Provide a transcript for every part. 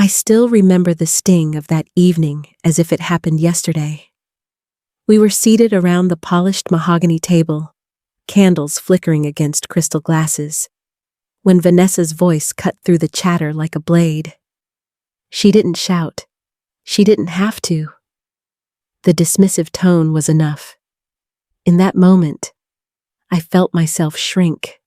I still remember the sting of that evening as if it happened yesterday. We were seated around the polished mahogany table, candles flickering against crystal glasses, when Vanessa's voice cut through the chatter like a blade. She didn't shout. She didn't have to. The dismissive tone was enough. In that moment, I felt myself shrink,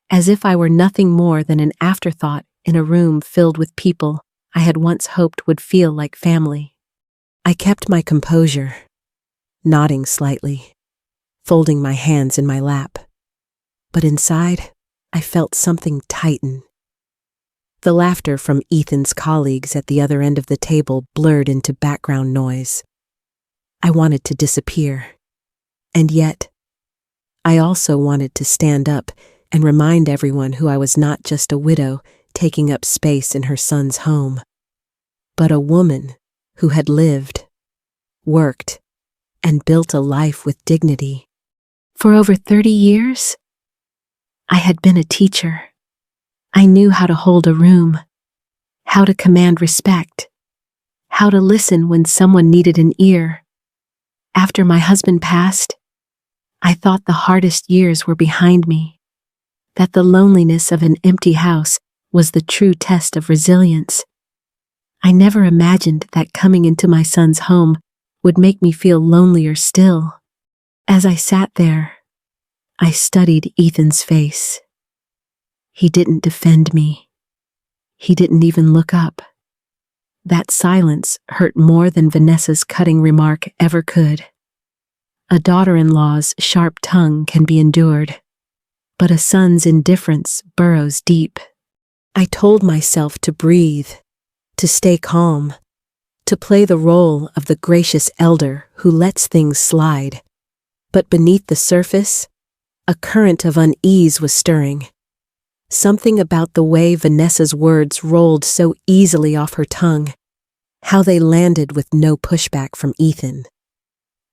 as if I were nothing more than an afterthought in a room filled with people I had once hoped would feel like family. I kept my composure, nodding slightly, folding my hands in my lap. But inside, I felt something tighten. The laughter from Ethan's colleagues at the other end of the table blurred into background noise. I wanted to disappear. And yet, I also wanted to stand up and remind everyone who I was not just a widow taking up space in her son's home, but a woman who had lived, worked, and built a life with dignity. For over 30 years, I had been a teacher. I knew how to hold a room, how to command respect, how to listen when someone needed an ear. After my husband passed, I thought the hardest years were behind me, that the loneliness of an empty house was the true test of resilience. I never imagined that coming into my son's home would make me feel lonelier still. As I sat there, I studied Ethan's face. He didn't defend me. He didn't even look up. That silence hurt more than Vanessa's cutting remark ever could. A daughter-in-law's sharp tongue can be endured, but a son's indifference burrows deep. I told myself to breathe, to stay calm, to play the role of the gracious elder who lets things slide. But beneath the surface, a current of unease was stirring. Something about the way Vanessa's words rolled so easily off her tongue, how they landed with no pushback from Ethan,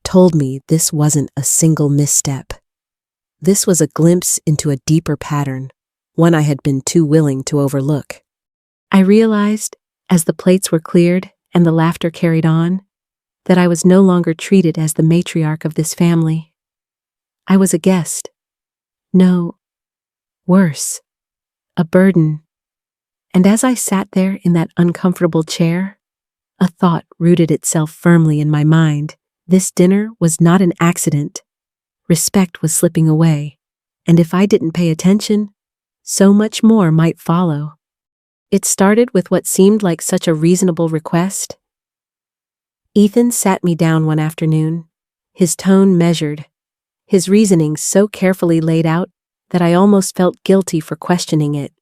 told me this wasn't a single misstep. This was a glimpse into a deeper pattern, one I had been too willing to overlook. I realized, as the plates were cleared and the laughter carried on, that I was no longer treated as the matriarch of this family. I was a guest. No, worse, a burden. And as I sat there in that uncomfortable chair, a thought rooted itself firmly in my mind. This dinner was not an accident. Respect was slipping away, and if I didn't pay attention, so much more might follow. It started with what seemed like such a reasonable request. Ethan sat me down one afternoon, his tone measured, his reasoning so carefully laid out that I almost felt guilty for questioning it.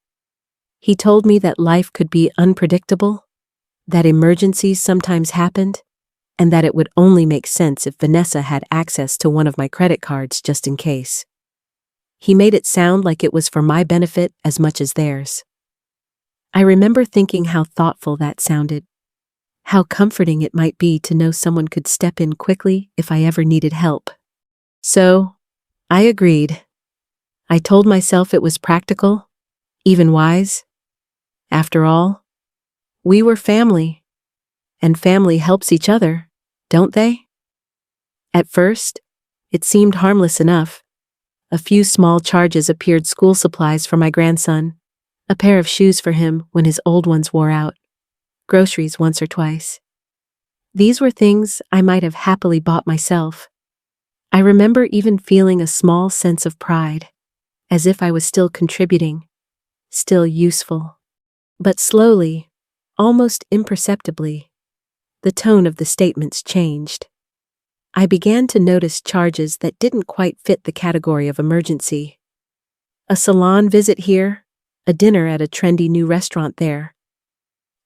He told me that life could be unpredictable, that emergencies sometimes happened, and that it would only make sense if Vanessa had access to one of my credit cards just in case. He made it sound like it was for my benefit as much as theirs. I remember thinking how thoughtful that sounded, how comforting it might be to know someone could step in quickly if I ever needed help. So, I agreed. I told myself it was practical, even wise. After all, we were family, and family helps each other, don't they? At first, it seemed harmless enough. A few small charges appeared: school supplies for my grandson, a pair of shoes for him when his old ones wore out, groceries once or twice. These were things I might have happily bought myself. I remember even feeling a small sense of pride, as if I was still contributing, still useful. But slowly, almost imperceptibly, the tone of the statements changed. I began to notice charges that didn't quite fit the category of emergency. A salon visit here, a dinner at a trendy new restaurant there.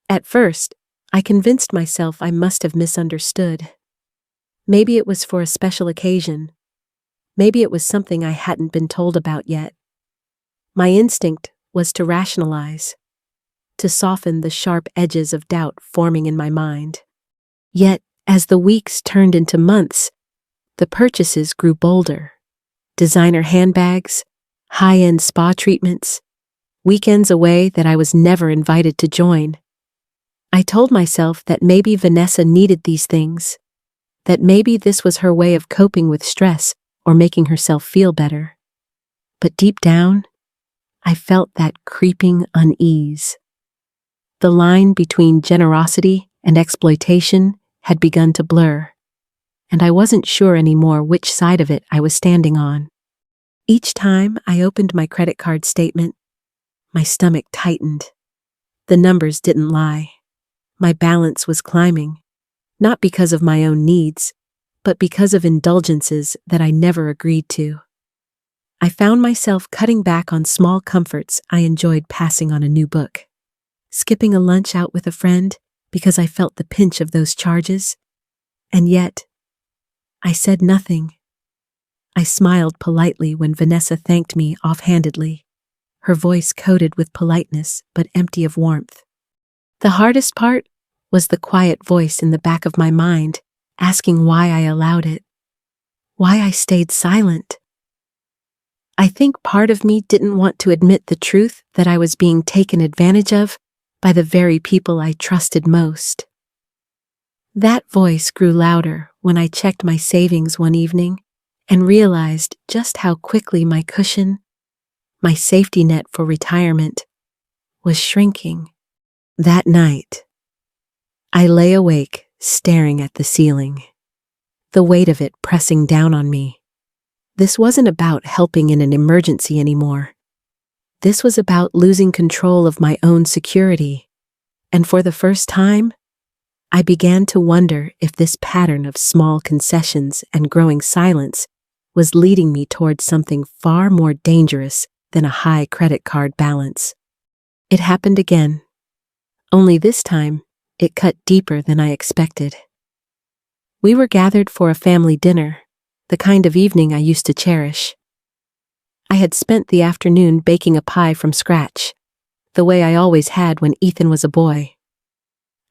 At first, I convinced myself I must have misunderstood. Maybe it was for a special occasion. Maybe it was something I hadn't been told about yet. My instinct was to rationalize, to soften the sharp edges of doubt forming in my mind. Yet, as the weeks turned into months, the purchases grew bolder. Designer handbags, high-end spa treatments, weekends away that I was never invited to join. I told myself that maybe Vanessa needed these things, that maybe this was her way of coping with stress or making herself feel better. But deep down, I felt that creeping unease. The line between generosity and exploitation had begun to blur, and I wasn't sure anymore which side of it I was standing on. Each time I opened my credit card statement, my stomach tightened. The numbers didn't lie. My balance was climbing, not because of my own needs, but because of indulgences that I never agreed to. I found myself cutting back on small comforts I enjoyed passing on a new book, skipping a lunch out with a friend because I felt the pinch of those charges. And yet, I said nothing. I smiled politely when Vanessa thanked me offhandedly, her voice coated with politeness but empty of warmth. The hardest part was the quiet voice in the back of my mind asking why I allowed it, why I stayed silent. I think part of me didn't want to admit the truth that I was being taken advantage of by the very people I trusted most. That voice grew louder when I checked my savings one evening and realized just how quickly my cushion, my safety net for retirement, was shrinking. That night, I lay awake, staring at the ceiling, the weight of it pressing down on me. This wasn't about helping in an emergency anymore. This was about losing control of my own security. And for the first time, I began to wonder if this pattern of small concessions and growing silence was leading me towards something far more dangerous than a high credit card balance. It happened again. Only this time, it cut deeper than I expected. We were gathered for a family dinner, the kind of evening I used to cherish. I had spent the afternoon baking a pie from scratch, the way I always had when Ethan was a boy.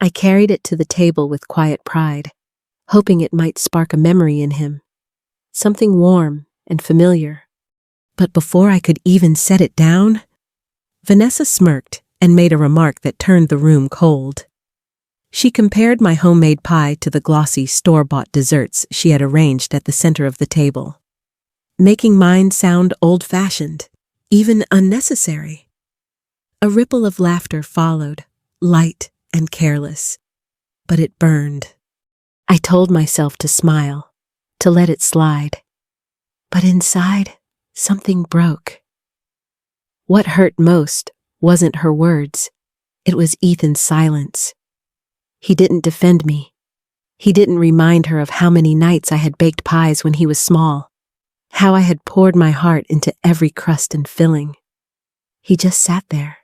I carried it to the table with quiet pride, hoping it might spark a memory in him, something warm and familiar. But before I could even set it down, Vanessa smirked and made a remark that turned the room cold. She compared my homemade pie to the glossy store-bought desserts she had arranged at the center of the table, making mine sound old-fashioned, even unnecessary. A ripple of laughter followed, light and careless, but it burned. I told myself to smile, to let it slide, but inside, something broke. What hurt most wasn't her words, it was Ethan's silence. He didn't defend me. He didn't remind her of how many nights I had baked pies when he was small, how I had poured my heart into every crust and filling. He just sat there,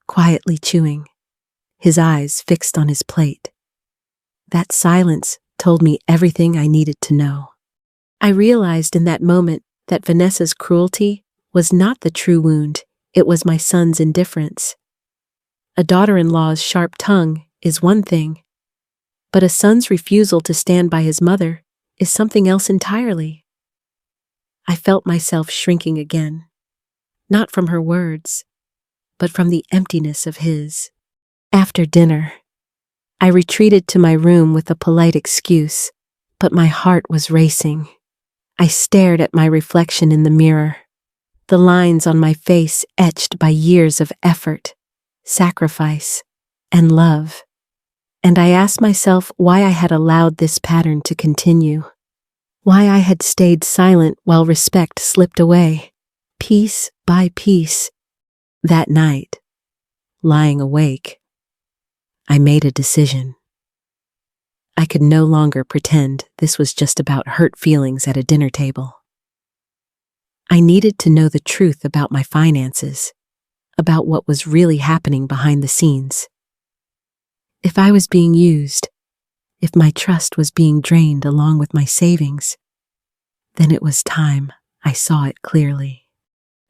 quietly chewing, his eyes fixed on his plate. That silence told me everything I needed to know. I realized in that moment that Vanessa's cruelty was not the true wound, it was my son's indifference. A daughter-in-law's sharp tongue is one thing, but a son's refusal to stand by his mother is something else entirely. I felt myself shrinking again, not from her words, but from the emptiness of his. After dinner, I retreated to my room with a polite excuse, but my heart was racing. I stared at my reflection in the mirror, the lines on my face etched by years of effort, sacrifice, and love. And I asked myself why I had allowed this pattern to continue, why I had stayed silent while respect slipped away, piece by piece. That night, lying awake, I made a decision. I could no longer pretend this was just about hurt feelings at a dinner table. I needed to know the truth about my finances, about what was really happening behind the scenes. If I was being used, if my trust was being drained along with my savings, then it was time I saw it clearly.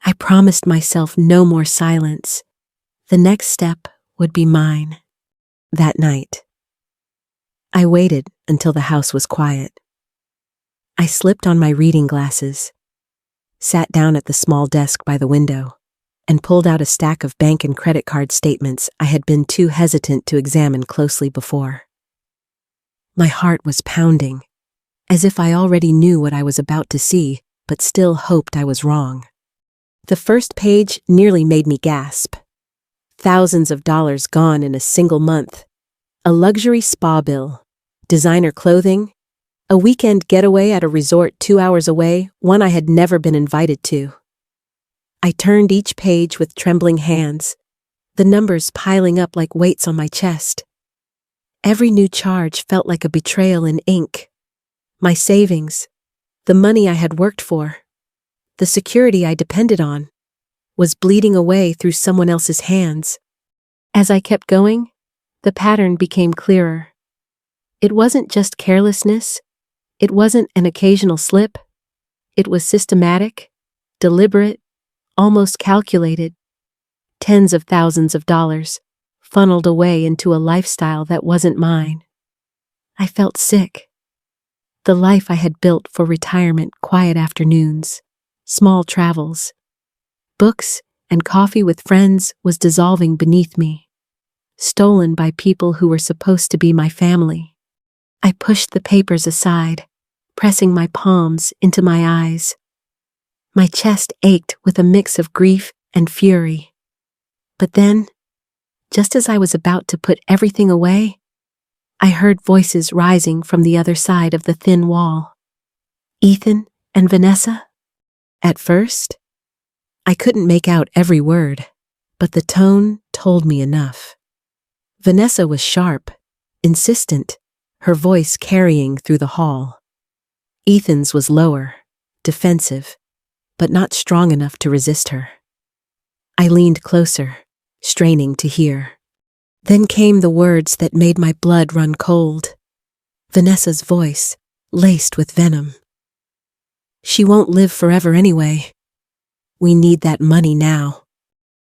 I promised myself no more silence. The next step would be mine. That night, I waited until the house was quiet. I slipped on my reading glasses, sat down at the small desk by the window, and pulled out a stack of bank and credit card statements I had been too hesitant to examine closely before. My heart was pounding, as if I already knew what I was about to see, but still hoped I was wrong. The first page nearly made me gasp. Thousands of dollars gone in a single month. A luxury spa bill, designer clothing, a weekend getaway at a resort 2 hours away, one I had never been invited to. I turned each page with trembling hands, the numbers piling up like weights on my chest. Every new charge felt like a betrayal in ink. My savings, the money I had worked for, the security I depended on, was bleeding away through someone else's hands. As I kept going, the pattern became clearer. It wasn't just carelessness. It wasn't an occasional slip. It was systematic, deliberate, almost calculated. Tens of thousands of dollars funneled away into a lifestyle that wasn't mine. I felt sick. The life I had built for retirement, quiet afternoons, small travels, books, and coffee with friends was dissolving beneath me, stolen by people who were supposed to be my family. I pushed the papers aside, pressing my palms into my eyes. My chest ached with a mix of grief and fury. But then, just as I was about to put everything away, I heard voices rising from the other side of the thin wall. Ethan and Vanessa? At first, I couldn't make out every word, but the tone told me enough. Vanessa was sharp, insistent, her voice carrying through the hall. Ethan's was lower, defensive, but not strong enough to resist her. I leaned closer, straining to hear. Then came the words that made my blood run cold. Vanessa's voice, laced with venom. She won't live forever anyway. We need that money now.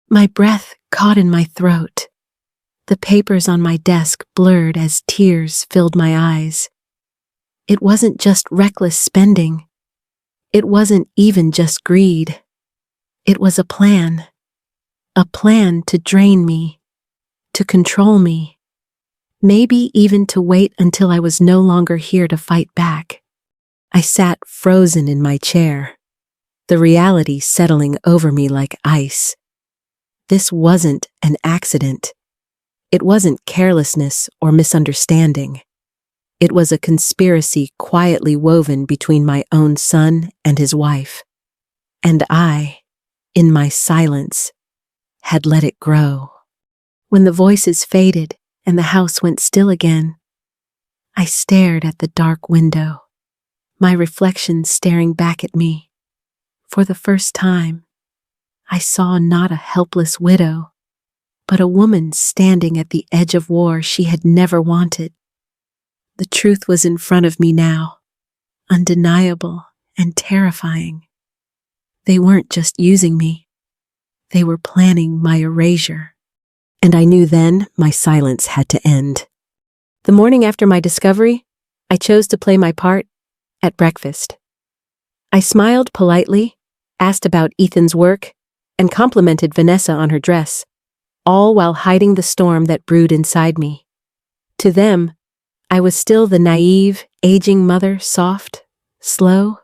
My breath caught in my throat. The papers on my desk blurred as tears filled my eyes. It wasn't just reckless spending. It wasn't even just greed. It was a plan to drain me, to control me, maybe even to wait until I was no longer here to fight back. I sat frozen in my chair, the reality settling over me like ice. This wasn't an accident. It wasn't carelessness or misunderstanding. It was a conspiracy quietly woven between my own son and his wife. And I, in my silence, had let it grow. When the voices faded and the house went still again, I stared at the dark window, my reflection staring back at me. For the first time, I saw not a helpless widow, but a woman standing at the edge of war she had never wanted. The truth was in front of me now, undeniable and terrifying. They weren't just using me. They were planning my erasure. And I knew then my silence had to end. The morning after my discovery, I chose to play my part at breakfast. I smiled politely, asked about Ethan's work, and complimented Vanessa on her dress, all while hiding the storm that brewed inside me. To them, I was still the naive, aging mother, soft, slow,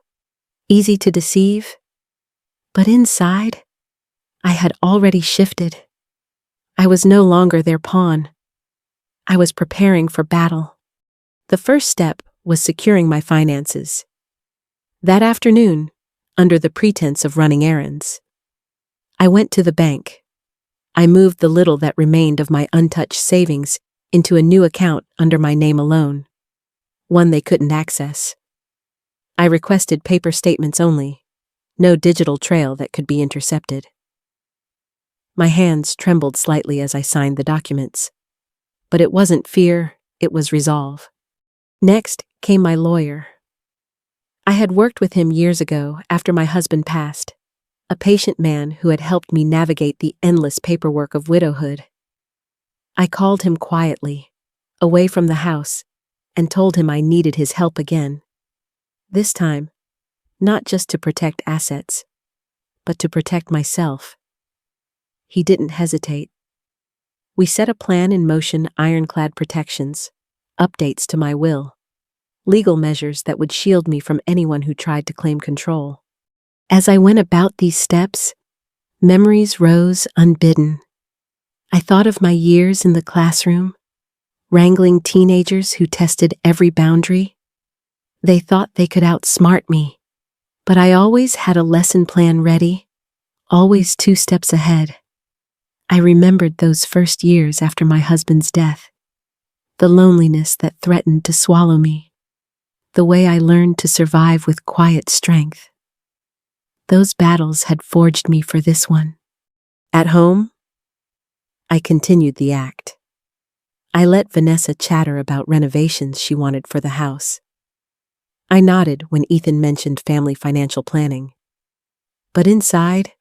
easy to deceive. But inside, I had already shifted. I was no longer their pawn. I was preparing for battle. The first step was securing my finances. That afternoon, under the pretense of running errands, I went to the bank. I moved the little that remained of my untouched savings into a new account under my name alone, one they couldn't access. I requested paper statements only, no digital trail that could be intercepted. My hands trembled slightly as I signed the documents, but it wasn't fear, it was resolve. Next came my lawyer. I had worked with him years ago after my husband passed, a patient man who had helped me navigate the endless paperwork of widowhood. I called him quietly, away from the house, and told him I needed his help again. This time, not just to protect assets, but to protect myself. He didn't hesitate. We set a plan in motion: ironclad protections, updates to my will, legal measures that would shield me from anyone who tried to claim control. As I went about these steps, memories rose unbidden. I thought of my years in the classroom, wrangling teenagers who tested every boundary. They thought they could outsmart me, but I always had a lesson plan ready, always 2 steps ahead. I remembered those first years after my husband's death, the loneliness that threatened to swallow me, the way I learned to survive with quiet strength. Those battles had forged me for this one. At home, I continued the act. I let Vanessa chatter about renovations she wanted for the house. I nodded when Ethan mentioned family financial planning. But inside,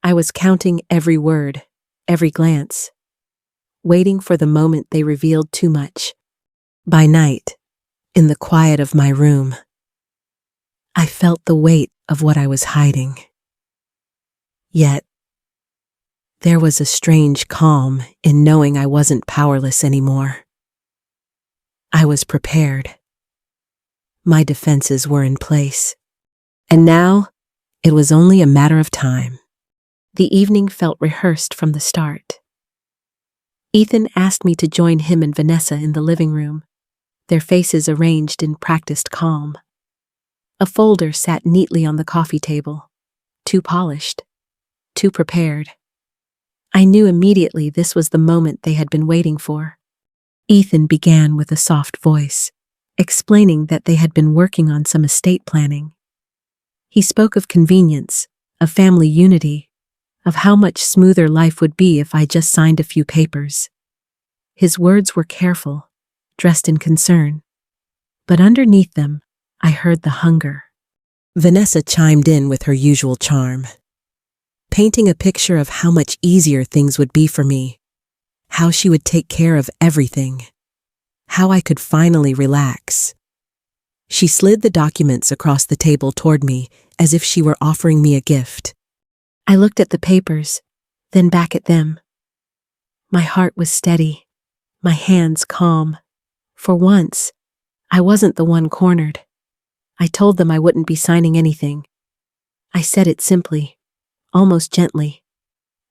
I was counting every word, every glance, waiting for the moment they revealed too much. By night, in the quiet of my room, I felt the weight of what I was hiding. Yet, there was a strange calm in knowing I wasn't powerless anymore. I was prepared. My defenses were in place. And now, it was only a matter of time. The evening felt rehearsed from the start. Ethan asked me to join him and Vanessa in the living room, their faces arranged in practiced calm. A folder sat neatly on the coffee table, too polished, too prepared. I knew immediately this was the moment they had been waiting for. Ethan began with a soft voice, explaining that they had been working on some estate planning. He spoke of convenience, of family unity, of how much smoother life would be if I just signed a few papers. His words were careful, dressed in concern, but underneath them, I heard the hunger. Vanessa chimed in with her usual charm, painting a picture of how much easier things would be for me, how she would take care of everything, how I could finally relax. She slid the documents across the table toward me as if she were offering me a gift. I looked at the papers, then back at them. My heart was steady, my hands calm. For once, I wasn't the one cornered. I told them I wouldn't be signing anything. I said it simply, almost gently,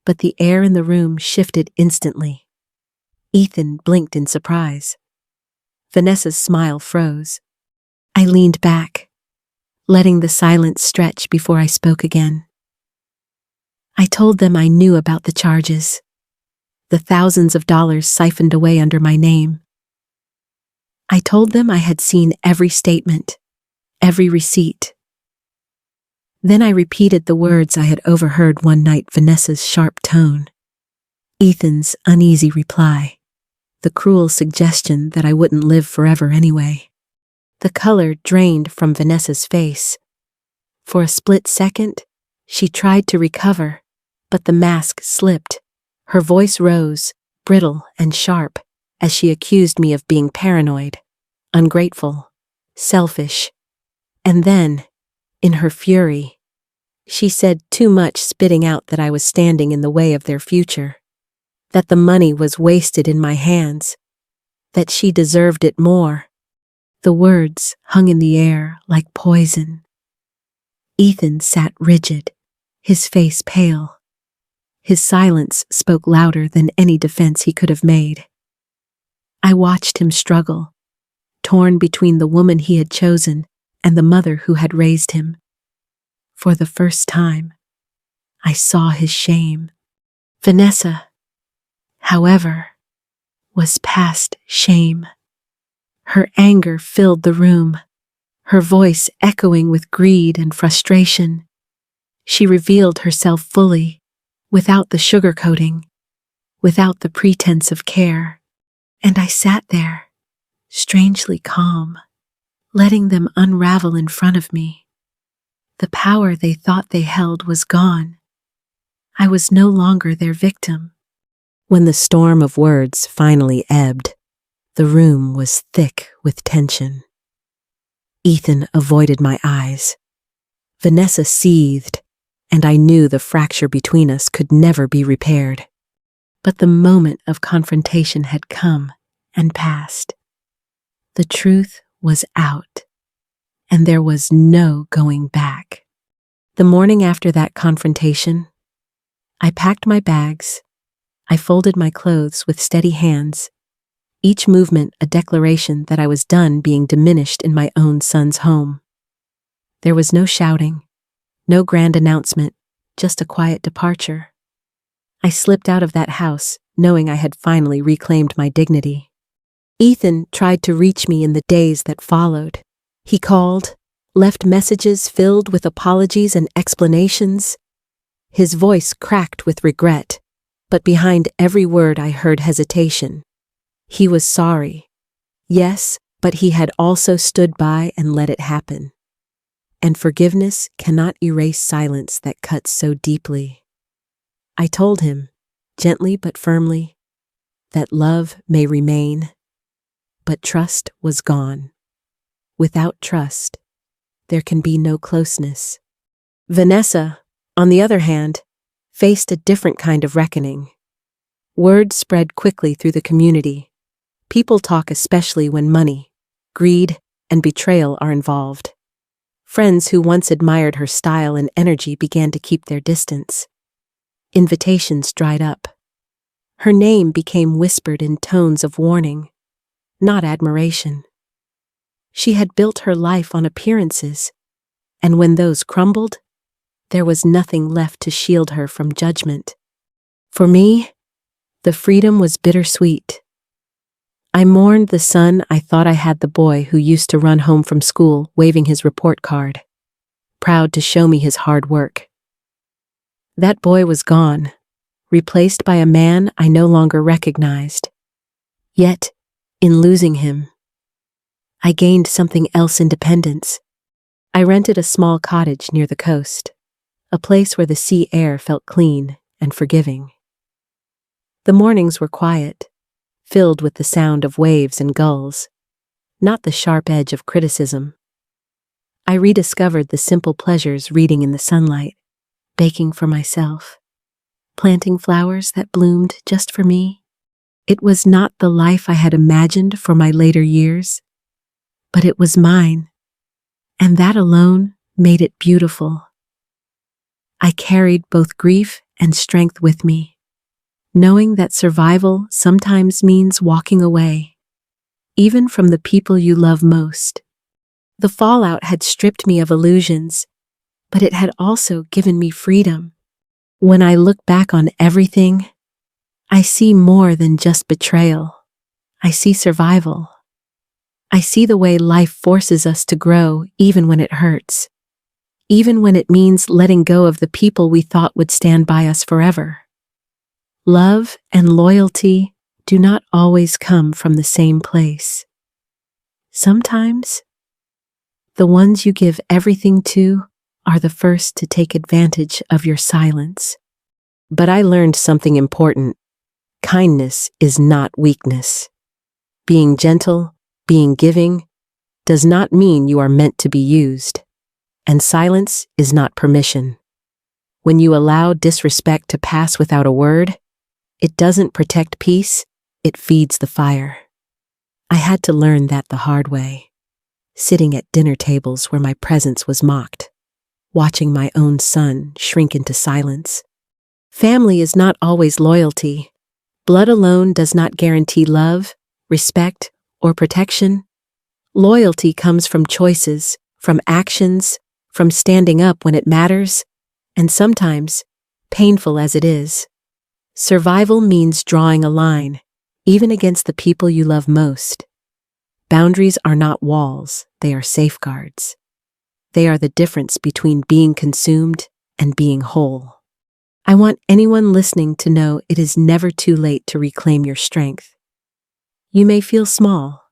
but the air in the room shifted instantly. Ethan blinked in surprise. Vanessa's smile froze. I leaned back, letting the silence stretch before I spoke again. I told them I knew about the charges, the thousands of dollars siphoned away under my name. I told them I had seen every statement, every receipt. Then I repeated the words I had overheard one night: Vanessa's sharp tone, Ethan's uneasy reply, the cruel suggestion that I wouldn't live forever anyway. The color drained from Vanessa's face. For a split second, she tried to recover, but the mask slipped. Her voice rose, brittle and sharp, as she accused me of being paranoid, ungrateful, selfish. And then, in her fury, she said too much, spitting out that I was standing in the way of their future, that the money was wasted in my hands, that she deserved it more. The words hung in the air like poison. Ethan sat rigid, his face pale. His silence spoke louder than any defense he could have made. I watched him struggle, torn between the woman he had chosen and the mother who had raised him. For the first time, I saw his shame. Vanessa, however, was past shame. Her anger filled the room, her voice echoing with greed and frustration. She revealed herself fully, without the sugarcoating, without the pretense of care. And I sat there, strangely calm, letting them unravel in front of me. The power they thought they held was gone. I was no longer their victim. When the storm of words finally ebbed, the room was thick with tension. Ethan avoided my eyes. Vanessa seethed, and I knew the fracture between us could never be repaired. But the moment of confrontation had come and passed. The truth was out, and there was no going back. The morning after that confrontation, I packed my bags. I folded my clothes with steady hands, each movement a declaration that I was done being diminished in my own son's home. There was no shouting, no grand announcement, just a quiet departure. I slipped out of that house, knowing I had finally reclaimed my dignity. Ethan tried to reach me in the days that followed. He called, left messages filled with apologies and explanations. His voice cracked with regret, but behind every word I heard hesitation. He was sorry. Yes, but he had also stood by and let it happen. And forgiveness cannot erase silence that cuts so deeply. I told him, gently but firmly, that love may remain, but trust was gone. Without trust, there can be no closeness. Vanessa, on the other hand, faced a different kind of reckoning. Word spread quickly through the community. People talk especially when money, greed, and betrayal are involved. Friends who once admired her style and energy began to keep their distance. Invitations dried up. Her name became whispered in tones of warning, not admiration. She had built her life on appearances, and when those crumbled, there was nothing left to shield her from judgment. For me, the freedom was bittersweet. I mourned the son I thought I had, the boy who used to run home from school waving his report card, proud to show me his hard work. That boy was gone, replaced by a man I no longer recognized. Yet, in losing him, I gained something else: independence. I rented a small cottage near the coast, a place where the sea air felt clean and forgiving. The mornings were quiet, filled with the sound of waves and gulls, not the sharp edge of criticism. I rediscovered the simple pleasures: reading in the sunlight, baking for myself, planting flowers that bloomed just for me. It was not the life I had imagined for my later years, but it was mine, and that alone made it beautiful. I carried both grief and strength with me, knowing that survival sometimes means walking away, even from the people you love most. The fallout had stripped me of illusions, but it had also given me freedom. When I look back on everything, I see more than just betrayal. I see survival. I see the way life forces us to grow even when it hurts, even when it means letting go of the people we thought would stand by us forever. Love and loyalty do not always come from the same place. Sometimes, the ones you give everything to are the first to take advantage of your silence. But I learned something important. Kindness is not weakness. Being gentle, being giving, does not mean you are meant to be used. And silence is not permission. When you allow disrespect to pass without a word, it doesn't protect peace, it feeds the fire. I had to learn that the hard way, sitting at dinner tables where my presence was mocked, watching my own son shrink into silence. Family is not always loyalty. Blood alone does not guarantee love, respect, or protection. Loyalty comes from choices, from actions, from standing up when it matters, and sometimes, painful as it is, survival means drawing a line, even against the people you love most. Boundaries are not walls, they are safeguards. They are the difference between being consumed and being whole. I want anyone listening to know it is never too late to reclaim your strength. You may feel small,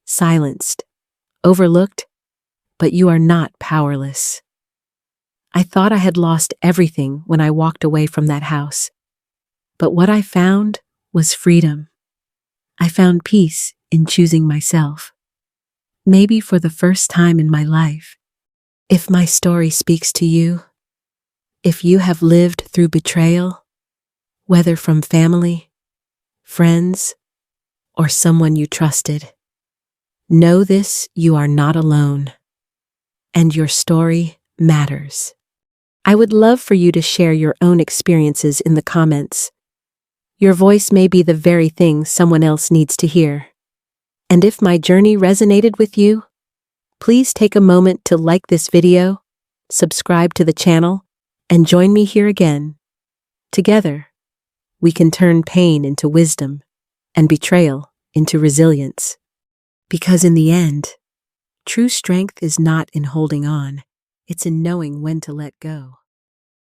silenced, overlooked, but you are not powerless. I thought I had lost everything when I walked away from that house, but what I found was freedom. I found peace in choosing myself, maybe for the first time in my life. If my story speaks to you, If you have lived through betrayal, whether from family, friends, or someone you trusted, know this: you are not alone, and your story matters. I would love for you to share your own experiences in the comments. Your voice may be the very thing someone else needs to hear. And if my journey resonated with you, please take a moment to like this video, subscribe to the channel, and join me here again. Together, we can turn pain into wisdom and betrayal into resilience. Because in the end, true strength is not in holding on, it's in knowing when to let go.